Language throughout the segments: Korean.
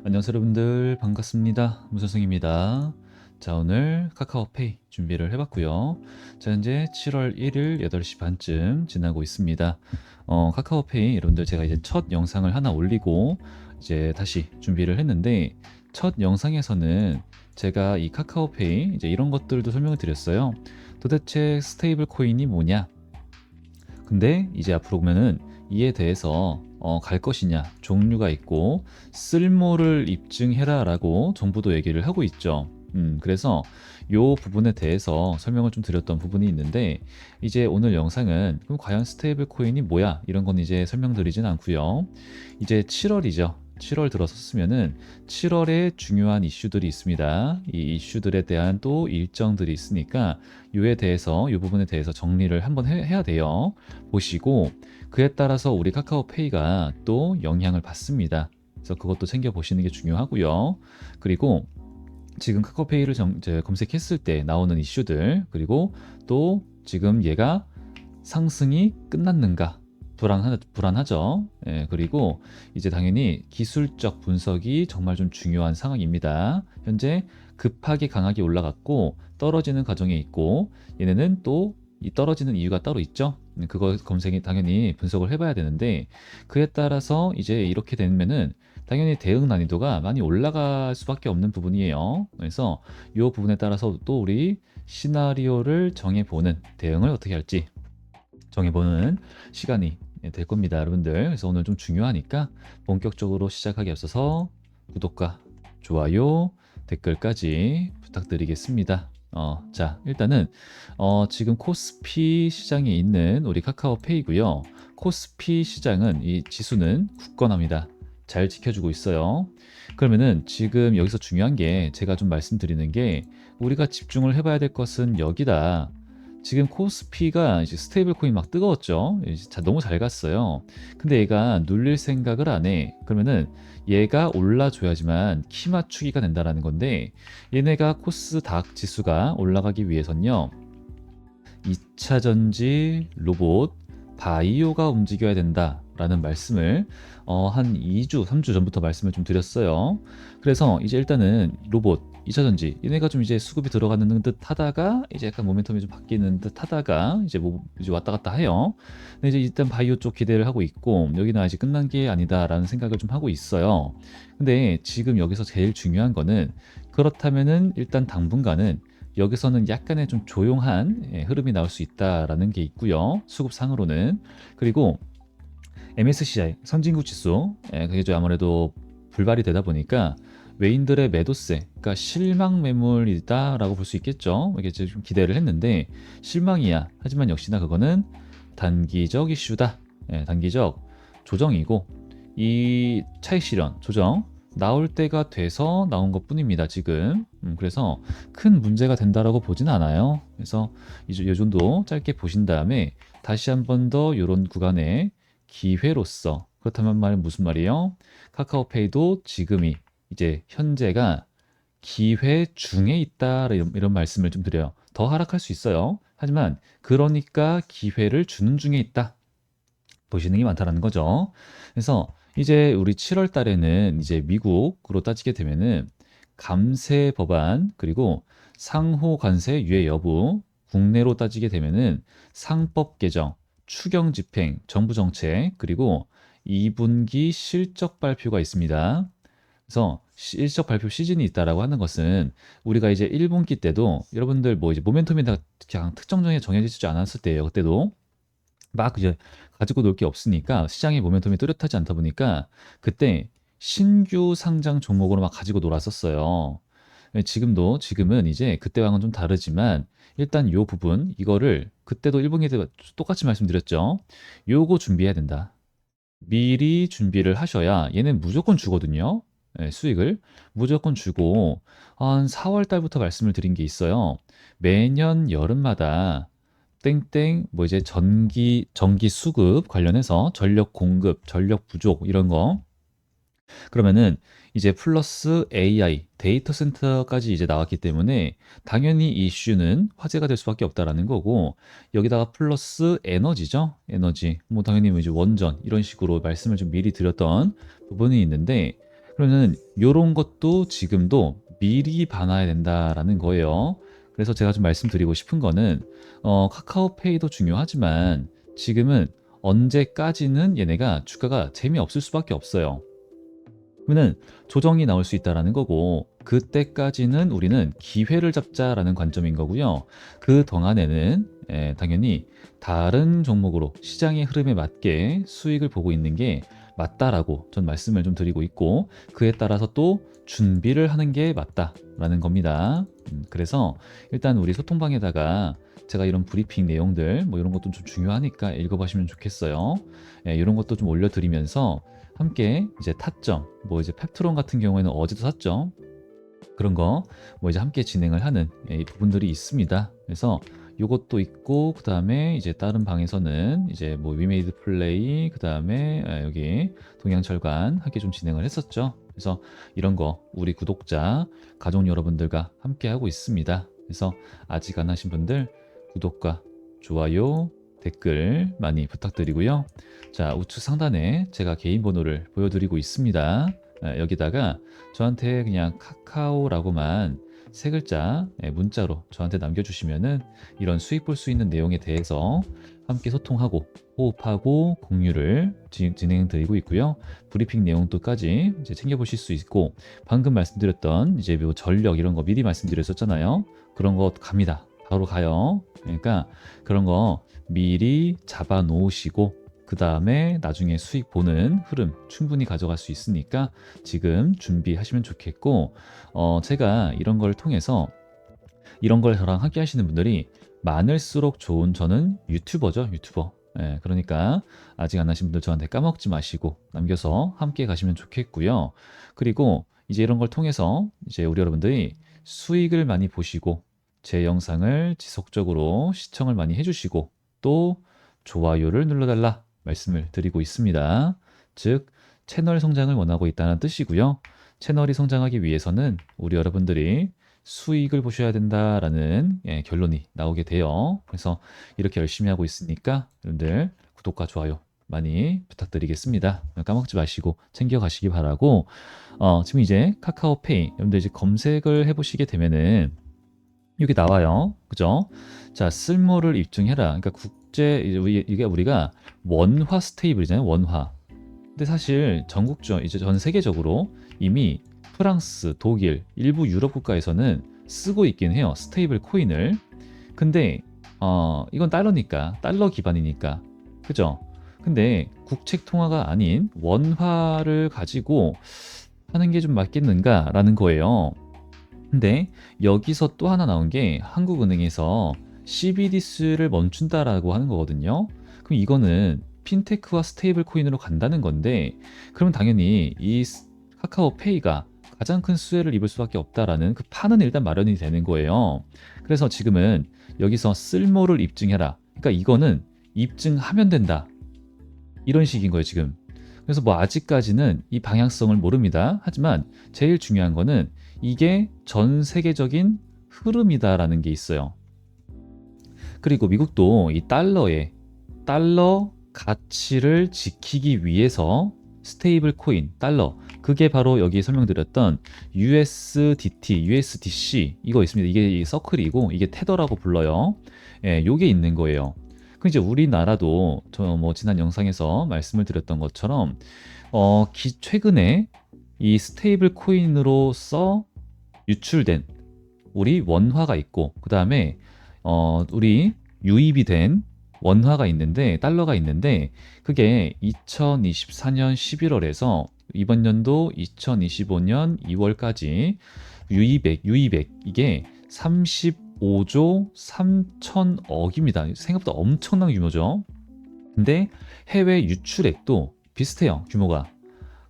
안녕하세요 여러분들 반갑습니다. 무선승입니다. 자 오늘 카카오페이 준비를 해봤고요. 자 현재 7월 1일 8시 반쯤 지나고 있습니다. 카카오페이 여러분들 제가 이제 첫 영상을 하나 올리고 이제 다시 준비를 했는데 첫 영상에서는 제가 이 카카오페이 이제 이런 것들도 설명을 드렸어요. 도대체 스테이블 코인이 뭐냐? 근데 이제 앞으로 보면은 이에 대해서 갈 것이냐, 종류가 있고 쓸모를 입증해라라고 정부도 얘기를 하고 있죠. 그래서 요 부분에 대해서 설명을 좀 드렸던 부분이 있는데 이제 오늘 영상은 그럼 과연 스테이블 코인이 뭐야? 이런 건 이제 설명드리진 않고요. 이제 7월이죠. 7월 들어섰으면은 7월에 중요한 이슈들이 있습니다. 이 이슈들에 대한 또 일정들이 있으니까 요에 대해서 요 부분에 대해서 정리를 한번 해야 돼요. 보시고 그에 따라서 우리 카카오페이가 또 영향을 받습니다. 그래서 그것도 챙겨 보시는 게 중요하고요. 그리고 지금 카카오페이를 이제 검색했을 때 나오는 이슈들 그리고 또 지금 얘가 상승이 끝났는가 불안하죠. 예, 그리고 이제 당연히 기술적 분석이 정말 좀 중요한 상황입니다. 현재 급하게 강하게 올라갔고 떨어지는 과정에 있고 얘네는 또 이 떨어지는 이유가 따로 있죠. 그거 검색이 당연히 분석을 해봐야 되는데 그에 따라서 이제 이렇게 되면은 당연히 대응 난이도가 많이 올라갈 수밖에 없는 부분이에요. 그래서 이 부분에 따라서 또 우리 시나리오를 정해보는 대응을 어떻게 할지 정해보는 시간이 될 겁니다, 여러분들. 그래서 오늘 좀 중요하니까 본격적으로 시작하기 앞서서 구독과 좋아요, 댓글까지 부탁드리겠습니다. 자, 일단은 지금 코스피 시장에 있는 우리 카카오페이고요. 코스피 시장은 이 지수는 굳건합니다. 잘 지켜주고 있어요. 그러면은 지금 여기서 중요한 게 제가 좀 말씀드리는 게 우리가 집중을 해봐야 될 것은 여기다. 지금 코스피가 이제 스테이블 코인 막 뜨거웠죠. 너무 잘 갔어요. 근데 얘가 눌릴 생각을 안 해. 그러면은 얘가 올라줘야지만 키 맞추기가 된다라는 건데 얘네가 코스닥 지수가 올라가기 위해선요. 2차 전지, 로봇, 바이오가 움직여야 된다라는 말씀을 한 2주, 3주 전부터 말씀을 좀 드렸어요. 그래서 이제 일단은 로봇, 2차 전지 얘네가 좀 이제 수급이 들어가는 듯 하다가 이제 약간 모멘텀이 좀 바뀌는 듯 하다가 이제 뭐 이제 왔다 갔다 해요. 근데 이제 일단 바이오 쪽 기대를 하고 있고 여기는 아직 끝난 게 아니다라는 생각을 좀 하고 있어요. 근데 지금 여기서 제일 중요한 거는 그렇다면은 일단 당분간은 여기서는 약간의 좀 조용한 흐름이 나올 수 있다라는 게 있고요. 수급상으로는. 그리고 MSCI 선진국 지수 그게 좀 아무래도 불발이 되다 보니까 외인들의 매도세, 그러니까 실망 매물이다라고 볼 수 있겠죠. 이게 좀 기대를 했는데 실망이야. 하지만 역시나 그거는 단기적 이슈다. 단기적 조정이고 이 차익 실현 조정 나올 때가 돼서 나온 것 뿐입니다, 지금. 그래서 큰 문제가 된다라고 보진 않아요. 그래서 이 정도 짧게 보신 다음에 다시 한 번 더 이런 구간에 기회로서 그렇다면 말은 무슨 말이에요? 카카오페이도 지금이 이제 현재가 기회 중에 있다 이런 말씀을 좀 드려요. 더 하락할 수 있어요. 하지만 그러니까 기회를 주는 중에 있다. 보시는 게 많다라는 거죠. 그래서 이제 우리 7월 달에는 이제 미국으로 따지게 되면은 감세 법안 그리고 상호 관세 유예 여부, 국내로 따지게 되면은 상법 개정, 추경 집행, 정부 정책 그리고 2분기 실적 발표가 있습니다. 그래서 실적 발표 시즌이 있다라고 하는 것은 우리가 이제 1분기 때도 여러분들 뭐 이제 모멘텀이 다 그냥 특정정에 정해지지 않았을 때예요. 그때도 막 이제 가지고 놀 게 없으니까 시장의 모멘텀이 뚜렷하지 않다 보니까 그때 신규 상장 종목으로 막 가지고 놀았었어요. 지금은 이제 그때와는 좀 다르지만 일단 요 부분 이거를 그때도 1분기 때 똑같이 말씀드렸죠. 요거 준비해야 된다. 미리 준비를 하셔야 얘는 무조건 주거든요. 수익을 무조건 주고 한 4월 달부터 말씀을 드린 게 있어요. 매년 여름마다 땡땡 뭐 이제 전기 수급 관련해서 전력 공급, 전력 부족 이런 거 그러면은 이제 플러스 AI 데이터 센터까지 이제 나왔기 때문에 당연히 이 이슈는 화제가 될 수밖에 없다라는 거고 여기다가 플러스 에너지죠. 에너지. 뭐 당연히 뭐 이제 원전 이런 식으로 말씀을 좀 미리 드렸던 부분이 있는데 그러면 요런 것도 지금도 미리 봐놔야 된다라는 거예요. 그래서 제가 좀 말씀드리고 싶은 거는 카카오페이도 중요하지만 지금은 언제까지는 얘네가 주가가 재미없을 수밖에 없어요. 그러면 조정이 나올 수 있다라는 거고 그때까지는 우리는 기회를 잡자라는 관점인 거고요. 그 동안에는 당연히 다른 종목으로 시장의 흐름에 맞게 수익을 보고 있는 게 맞다라고 전 말씀을 좀 드리고 있고 그에 따라서 또 준비를 하는 게 맞다라는 겁니다. 그래서 일단 우리 소통방에다가 제가 이런 브리핑 내용들 뭐 이런 것도 좀 중요하니까 읽어보시면 좋겠어요. 이런 것도 좀 올려드리면서 함께 이제 타점, 뭐 이제 펩트론 같은 경우에는 어제도 샀죠. 그런 거 뭐 이제 함께 진행을 하는 이 부분들이 있습니다. 그래서 요것도 있고 그다음에 이제 다른 방에서는 이제 뭐 위메이드 플레이 그다음에 여기 동양철관 함께 좀 진행을 했었죠. 그래서 이런 거 우리 구독자, 가족 여러분들과 함께 하고 있습니다. 그래서 아직 안 하신 분들 구독과 좋아요, 댓글 많이 부탁드리고요. 자, 우측 상단에 제가 개인 번호를 보여드리고 있습니다. 여기다가 저한테 그냥 카카오라고만 세 글자 문자로 저한테 남겨주시면은 이런 수익 볼 수 있는 내용에 대해서 함께 소통하고 호흡하고 공유를 진행 드리고 있고요. 브리핑 내용도까지 이제 챙겨보실 수 있고 방금 말씀드렸던 이제 뭐 전력 이런 거 미리 말씀드렸었잖아요. 그런 거 갑니다. 바로 가요. 그러니까 그런 거 미리 잡아 놓으시고 그 다음에 나중에 수익 보는 흐름 충분히 가져갈 수 있으니까 지금 준비하시면 좋겠고 제가 이런 걸 통해서 이런 걸 저랑 함께 하시는 분들이 많을수록 좋은 저는 유튜버죠, 유튜버. 그러니까 아직 안 하신 분들 저한테 까먹지 마시고 남겨서 함께 가시면 좋겠고요. 그리고 이제 이런 걸 통해서 이제 우리 여러분들이 수익을 많이 보시고 제 영상을 지속적으로 시청을 많이 해주시고 또 좋아요를 눌러달라 말씀을 드리고 있습니다. 즉 채널 성장을 원하고 있다는 뜻이고요. 채널이 성장하기 위해서는 우리 여러분들이 수익을 보셔야 된다라는 결론이 나오게 돼요. 그래서 이렇게 열심히 하고 있으니까 여러분들 구독과 좋아요 많이 부탁드리겠습니다. 까먹지 마시고 챙겨가시기 바라고 지금 이제 카카오페이 여러분들 이제 검색을 해보시게 되면은 여기 나와요. 그죠? 자, 쓸모를 입증해라. 그러니까 국제 이게 우리가 원화 스테이블이잖아요. 원화. 근데 사실 전국적 이제 전 세계적으로 이미 프랑스, 독일, 일부 유럽 국가에서는 쓰고 있긴 해요. 스테이블 코인을. 근데 이건 달러니까 달러 기반이니까. 그죠? 근데 국책 통화가 아닌 원화를 가지고 하는 게 좀 맞겠는가라는 거예요. 근데 여기서 또 하나 나온 게 한국은행에서 CBDC를 멈춘다라고 하는 거거든요. 그럼 이거는 핀테크와 스테이블 코인으로 간다는 건데 그럼 당연히 이 카카오페이가 가장 큰 수혜를 입을 수밖에 없다라는 그 판은 일단 마련이 되는 거예요. 그래서 지금은 여기서 쓸모를 입증해라. 그러니까 이거는 입증하면 된다. 이런 식인 거예요, 지금. 그래서 뭐 아직까지는 이 방향성을 모릅니다. 하지만 제일 중요한 거는 이게 전 세계적인 흐름이다라는 게 있어요. 그리고 미국도 이 달러 가치를 지키기 위해서 스테이블 코인, 달러, 그게 바로 여기 설명드렸던 USDT, USDC 이거 있습니다. 이게 서클이고 이게 테더라고 불러요. 요게 있는 거예요. 그 이제 우리나라도 저 뭐 지난 영상에서 말씀을 드렸던 것처럼 최근에 이 스테이블 코인으로서 유출된 우리 원화가 있고 그 다음에 우리 유입이 된 원화가 있는데 달러가 있는데 그게 2024년 11월에서 이번 연도 2025년 2월까지 유입액 이게 35조 3천억입니다. 생각보다 엄청난 규모죠. 근데 해외 유출액도 비슷해요, 규모가.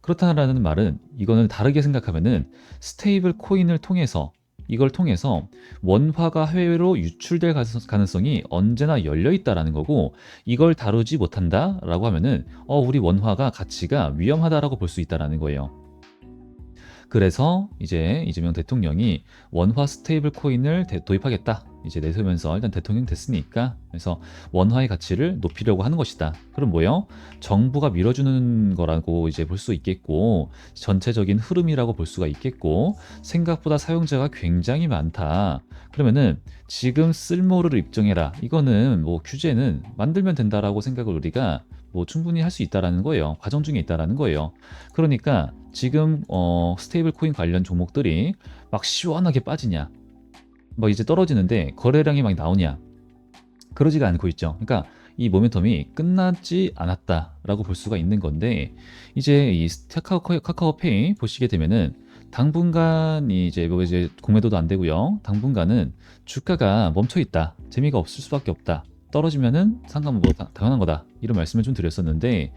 그렇다는 말은 이거는 다르게 생각하면은 스테이블 코인을 통해서 이걸 통해서 원화가 해외로 유출될 가능성이 언제나 열려 있다라는 거고 이걸 다루지 못한다라고 하면은 우리 원화가 가치가 위험하다라고 볼 수 있다라는 거예요. 그래서 이제 이재명 대통령이 원화 스테이블 코인을 도입하겠다. 이제 내세우면서 일단 대통령 됐으니까 그래서 원화의 가치를 높이려고 하는 것이다. 그럼 뭐요? 정부가 밀어주는 거라고 이제 볼 수 있겠고 전체적인 흐름이라고 볼 수가 있겠고 생각보다 사용자가 굉장히 많다. 그러면은 지금 쓸모를 입증해라. 이거는 뭐 규제는 만들면 된다라고 생각을 우리가 뭐 충분히 할 수 있다라는 거예요. 과정 중에 있다라는 거예요. 그러니까 지금 스테이블 코인 관련 종목들이 막 시원하게 빠지냐, 뭐 이제 떨어지는데 거래량이 막 나오냐, 그러지가 않고 있죠. 그러니까 이 모멘텀이 끝나지 않았다라고 볼 수가 있는 건데 이제 이 카카오페이 보시게 되면은 당분간이 이제 뭐 이제 공매도도 안 되고요. 당분간은 주가가 멈춰 있다. 재미가 없을 수밖에 없다. 떨어지면은 상관 뭐 당연한 거다. 이런 말씀을 좀 드렸었는데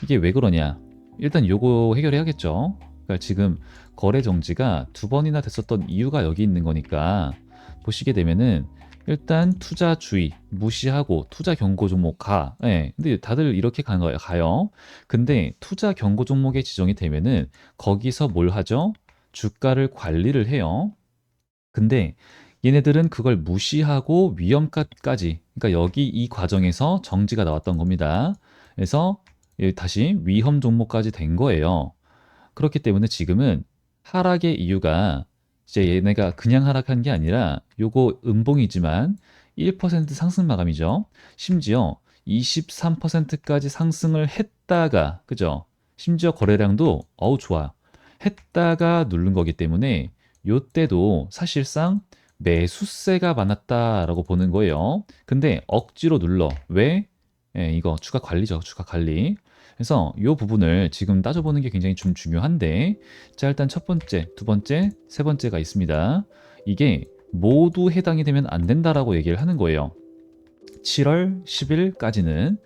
이게 왜 그러냐? 일단 요거 해결해야겠죠. 그러니까 지금 거래 정지가 두 번이나 됐었던 이유가 여기 있는 거니까 보시게 되면은 일단 투자 주의 무시하고 투자 경고 종목 가. 예. 근데 다들 이렇게 가는 거예요. 가요. 근데 투자 경고 종목에 지정이 되면은 거기서 뭘 하죠? 주가를 관리를 해요. 근데 얘네들은 그걸 무시하고 위험까지, 그러니까 여기 이 과정에서 정지가 나왔던 겁니다. 그래서 다시 위험 종목까지 된 거예요. 그렇기 때문에 지금은 하락의 이유가 이제 얘네가 그냥 하락한 게 아니라 요거 음봉이지만 1% 상승 마감이죠. 심지어 23%까지 상승을 했다가, 그죠? 심지어 거래량도 어우 좋아. 했다가 누른 거기 때문에 요때도 사실상 매수세가 많았다라고 보는 거예요. 근데 억지로 눌러. 왜? 예, 이거 주가 관리죠. 주가 관리. 그래서 이 부분을 지금 따져보는 게 굉장히 좀 중요한데, 자, 일단 첫 번째, 두 번째, 세 번째가 있습니다. 이게 모두 해당이 되면 안 된다라고 얘기를 하는 거예요. 7월 10일까지는.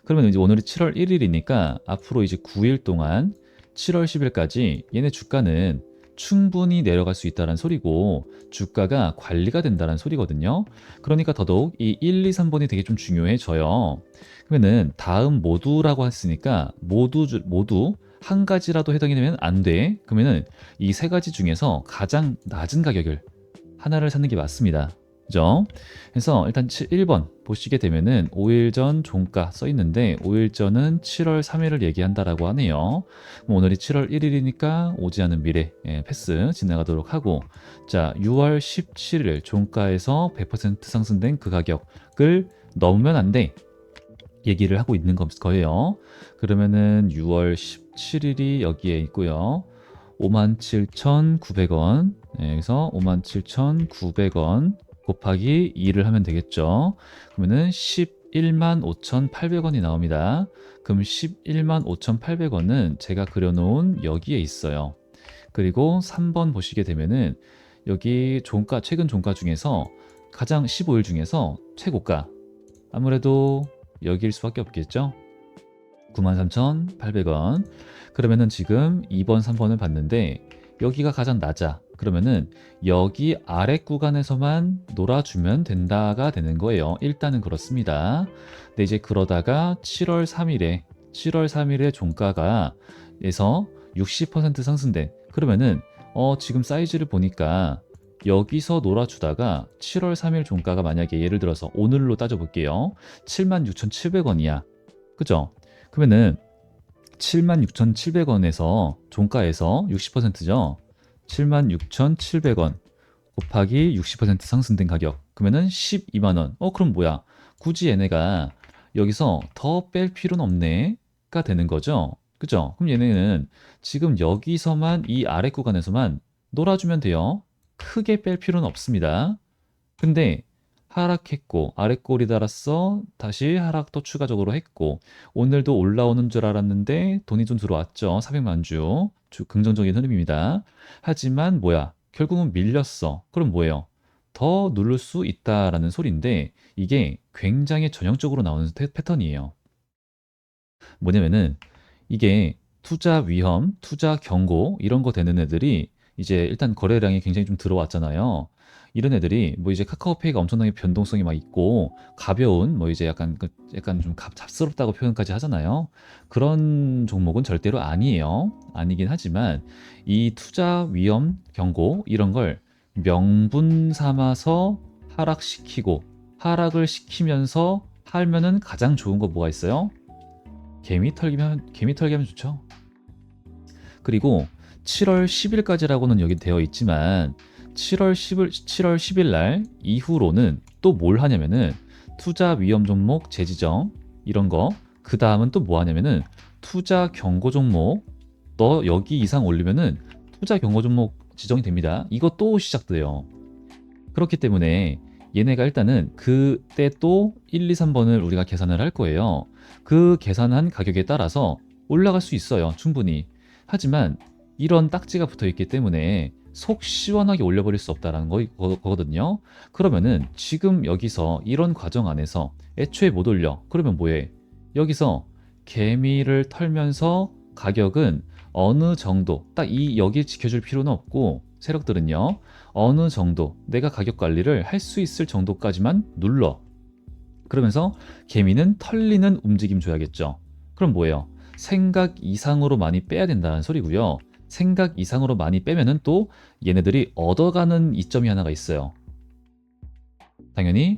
그러면 이제 오늘이 7월 1일이니까 앞으로 이제 9일 동안 7월 10일까지 얘네 주가는 충분히 내려갈 수 있다는 소리고 주가가 관리가 된다는 소리거든요. 그러니까 더더욱 이 1, 2, 3번이 되게 좀 중요해져요. 그러면은 다음 모두라고 했으니까 모두 한 가지라도 해당이 되면 안 돼. 그러면은 이 세 가지 중에서 가장 낮은 가격을 하나를 사는 게 맞습니다. 그죠? 그래서 일단 1번 보시게 되면은 5일 전 종가 써 있는데 5일 전은 7월 3일을 얘기한다라고 하네요. 그럼 오늘이 7월 1일이니까 오지 않은 미래 패스 지나가도록 하고, 자 6월 17일 종가에서 100% 상승된 그 가격을 넘으면 안 돼. 얘기를 하고 있는 거예요. 그러면은 6월 17일이 여기에 있고요. 57,900원. 여기서 57,900원 곱하기 2를 하면 되겠죠. 그러면은 11만 5,800원이 나옵니다. 그럼 11만 5,800원은 제가 그려놓은 여기에 있어요. 그리고 3번 보시게 되면은 여기 종가, 최근 종가 중에서 가장 15일 중에서 최고가. 아무래도 여기일 수밖에 없겠죠. 93,800원. 그러면은 지금 2번, 3번을 봤는데 여기가 가장 낮아. 그러면은 여기 아래 구간에서만 놀아주면 된다가 되는 거예요. 일단은 그렇습니다. 근데 이제 그러다가 7월 3일에 종가가 에서 60% 상승된. 그러면은 지금 사이즈를 보니까 여기서 놀아주다가 7월 3일 종가가 만약에 예를 들어서 오늘로 따져볼게요. 76,700원이야. 그죠? 그러면은 76,700원에서 종가에서 60%죠. 76,700원 곱하기 60% 상승된 가격. 그러면은 12만 원. 그럼 뭐야? 굳이 얘네가 여기서 더 뺄 필요는 없네가 되는 거죠. 그죠? 그럼 얘네는 지금 여기서만 이 아래 구간에서만 놀아주면 돼요. 크게 뺄 필요는 없습니다. 근데 하락했고 아래 꼬리 달았어. 다시 하락 또 추가적으로 했고 오늘도 올라오는 줄 알았는데 돈이 좀 들어왔죠. 400만 주 긍정적인 흐름입니다. 하지만 뭐야? 결국은 밀렸어. 그럼 뭐예요? 더 누를 수 있다라는 소리인데 이게 굉장히 전형적으로 나오는 패턴이에요. 뭐냐면은 이게 투자 위험, 투자 경고 이런 거 되는 애들이 이제 일단 거래량이 굉장히 좀 들어왔잖아요. 이런 애들이 뭐 이제 카카오페이가 엄청나게 변동성이 막 있고 가벼운 뭐 이제 약간 약간 좀 잡스럽다고 표현까지 하잖아요. 그런 종목은 절대로 아니에요. 아니긴 하지만 이 투자 위험 경고 이런 걸 명분 삼아서 하락시키고 하락을 시키면서 하면은 가장 좋은 거 뭐가 있어요? 개미 털기 하면 좋죠. 그리고 7월 10일까지라고는 여기 되어 있지만 7월 10일 날 이후로는 또 뭘 하냐면은 투자 위험 종목 재지정 이런 거, 그 다음은 또 뭐 하냐면은 투자 경고 종목 너 여기 이상 올리면은 투자 경고 종목 지정이 됩니다. 이거 또 시작돼요. 그렇기 때문에 얘네가 일단은 그때 또 1, 2, 3번을 우리가 계산을 할 거예요. 그 계산한 가격에 따라서 올라갈 수 있어요. 충분히. 하지만 이런 딱지가 붙어 있기 때문에 속 시원하게 올려버릴 수 없다라는 거거든요. 그러면은 지금 여기서 이런 과정 안에서 애초에 못 올려. 그러면 뭐해? 여기서 개미를 털면서 가격은 어느 정도 딱 이 여기 지켜줄 필요는 없고 세력들은요. 어느 정도 내가 가격 관리를 할 수 있을 정도까지만 눌러. 그러면서 개미는 털리는 움직임 줘야겠죠. 그럼 뭐예요? 생각 이상으로 많이 빼야 된다는 소리고요. 생각 이상으로 많이 빼면은 또 얘네들이 얻어가는 이점이 하나가 있어요. 당연히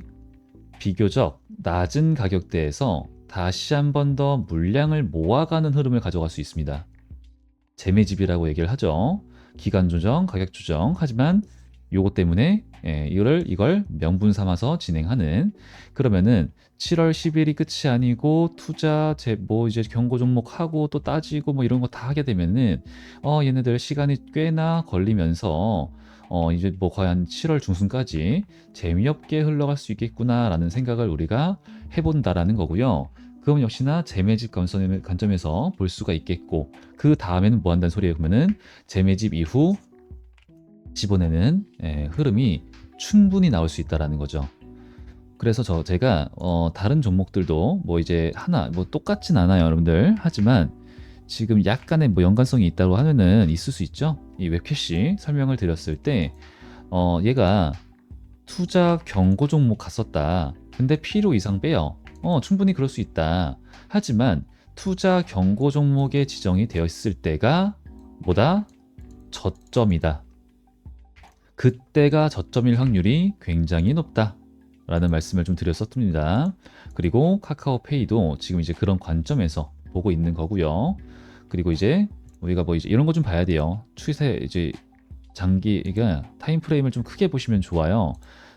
비교적 낮은 가격대에서 다시 한 번 더 물량을 모아가는 흐름을 가져갈 수 있습니다. 재매집이라고 얘기를 하죠. 기간 조정, 가격 조정. 하지만 요것 때문에 이걸 명분 삼아서 진행하는. 그러면은 7월 10일이 끝이 아니고 투자 뭐 이제 경고 종목 하고 또 따지고 뭐 이런 거 다 하게 되면은 얘네들 시간이 꽤나 걸리면서 이제 뭐 거의 한 7월 중순까지 재미없게 흘러갈 수 있겠구나라는 생각을 우리가 해본다라는 거고요. 그럼 역시나 재매집 관점에서 볼 수가 있겠고, 그 다음에는 뭐 한다는 소리예요? 그러면은 재매집 이후 집어내는 흐름이 충분히 나올 수 있다라는 거죠. 그래서 제가 다른 종목들도 뭐 이제 하나 뭐 똑같진 않아요, 여러분들. 하지만 지금 약간의 뭐 연관성이 있다고 하면은 있을 수 있죠. 이 웹캐시 설명을 드렸을 때 얘가 투자 경고 종목 갔었다. 근데 필요 이상 빼요. 충분히 그럴 수 있다. 하지만 투자 경고 종목에 지정이 되어 있을 때가 뭐다? 저점이다. 그때가 저점일 확률이 굉장히 높다. 라는 말씀을 좀 드렸었습니다. 그리고 카카오페이도 지금 이제 그런 관점에서 보고 있는 거고요. 그리고 이제 우리가 뭐 이제 이런 거 좀 봐야 돼요. 추세 이제 장기가 타임프레임을 좀 크게 보시면 좋아요.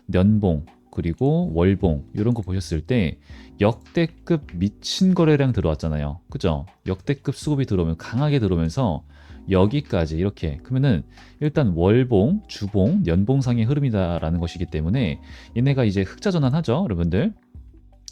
년봉 그리고 월봉 이런 거 보셨을 때 역대급 미친 거래량 들어왔잖아요. 그죠? 역대급 수급이 들어오면 강하게 들어오면서 여기까지 이렇게 그러면은 일단 월봉, 주봉, 연봉상의 흐름이다라는 것이기 때문에 얘네가 이제 흑자 전환하죠, 여러분들.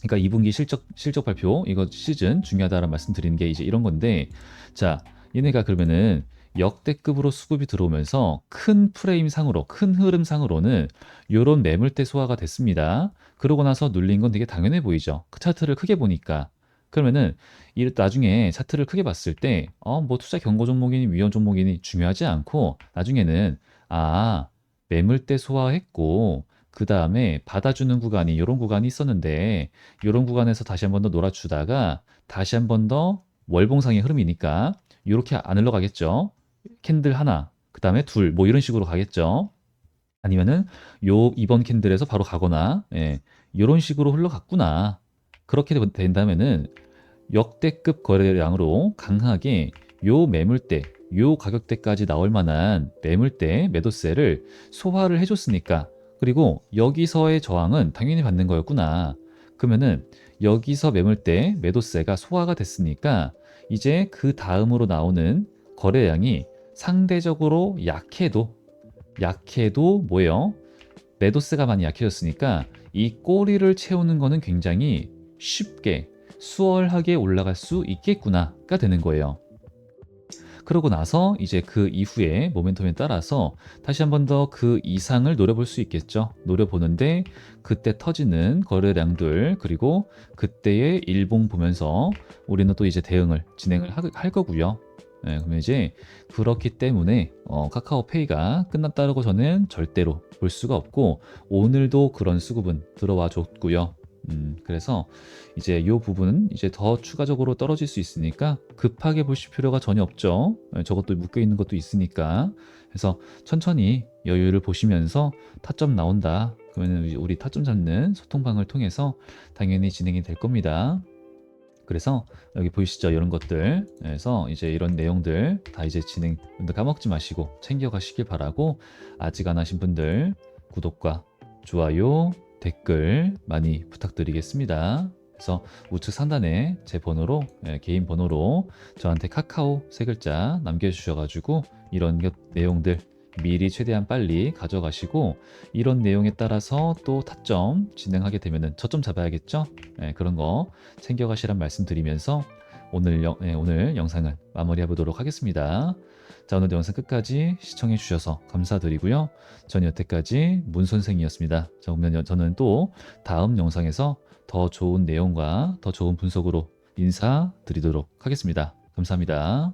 그러니까 2분기 실적 발표 이거 시즌 중요하다라는 말씀 드리는 게 이제 이런 건데, 자 얘네가 그러면은 역대급으로 수급이 들어오면서 큰 프레임 상으로 큰 흐름 상으로는 요런 매물대 소화가 됐습니다. 그러고 나서 눌린 건 되게 당연해 보이죠. 그 차트를 크게 보니까. 그러면은 이 나중에 차트를 크게 봤을 때 뭐 투자 경고 종목이니 위험 종목이니 중요하지 않고 나중에는 매물대 소화했고 그 다음에 받아주는 구간이 이런 구간이 있었는데 이런 구간에서 다시 한 번 더 놀아주다가 다시 한 번 더 월봉상의 흐름이니까 이렇게 안 흘러가겠죠. 캔들 하나, 그 다음에 둘, 뭐 이런 식으로 가겠죠. 아니면은 요 이번 캔들에서 바로 가거나 이런 식으로 흘러갔구나. 그렇게 된다면은 역대급 거래량으로 강하게 요 매물대, 요 가격대까지 나올 만한 매물대, 매도세를 소화를 해줬으니까 그리고 여기서의 저항은 당연히 받는 거였구나. 그러면은 여기서 매물대, 매도세가 소화가 됐으니까 이제 그 다음으로 나오는 거래량이 상대적으로 약해도 뭐예요? 매도세가 많이 약해졌으니까 이 꼬리를 채우는 거는 굉장히 쉽게 수월하게 올라갈 수 있겠구나가 되는 거예요. 그러고 나서 이제 그 이후에 모멘텀에 따라서 다시 한 번 더 그 이상을 노려볼 수 있겠죠. 노려보는데 그때 터지는 거래량들 그리고 그때의 일봉 보면서 우리는 또 이제 대응을 진행을 할 거고요. 그러면 이제 그렇기 때문에 카카오페이가 끝났다고 저는 절대로 볼 수가 없고 오늘도 그런 수급은 들어와 줬고요. 그래서 이제 이 부분은 이제 더 추가적으로 떨어질 수 있으니까 급하게 보실 필요가 전혀 없죠. 저것도 묶여 있는 것도 있으니까. 그래서 천천히 여유를 보시면서 타점 나온다. 그러면 우리 타점 잡는 소통방을 통해서 당연히 진행이 될 겁니다. 그래서 여기 보이시죠? 이런 것들. 그래서 이제 이런 내용들 다 이제 진행, 까먹지 마시고 챙겨가시길 바라고, 아직 안 하신 분들 구독과 좋아요, 댓글 많이 부탁드리겠습니다. 그래서 우측 상단에 제 번호로, 개인 번호로 저한테 카카오 세 글자 남겨주셔가지고 이런 내용들 미리 최대한 빨리 가져가시고, 이런 내용에 따라서 또 타점 진행하게 되면은 저점 잡아야겠죠? 그런 거 챙겨가시란 말씀드리면서 오늘 영상은 마무리해 보도록 하겠습니다. 자, 오늘 영상 끝까지 시청해 주셔서 감사드리고요. 저는 여태까지 문 선생이었습니다. 자, 그러면 저는 또 다음 영상에서 더 좋은 내용과 더 좋은 분석으로 인사드리도록 하겠습니다. 감사합니다.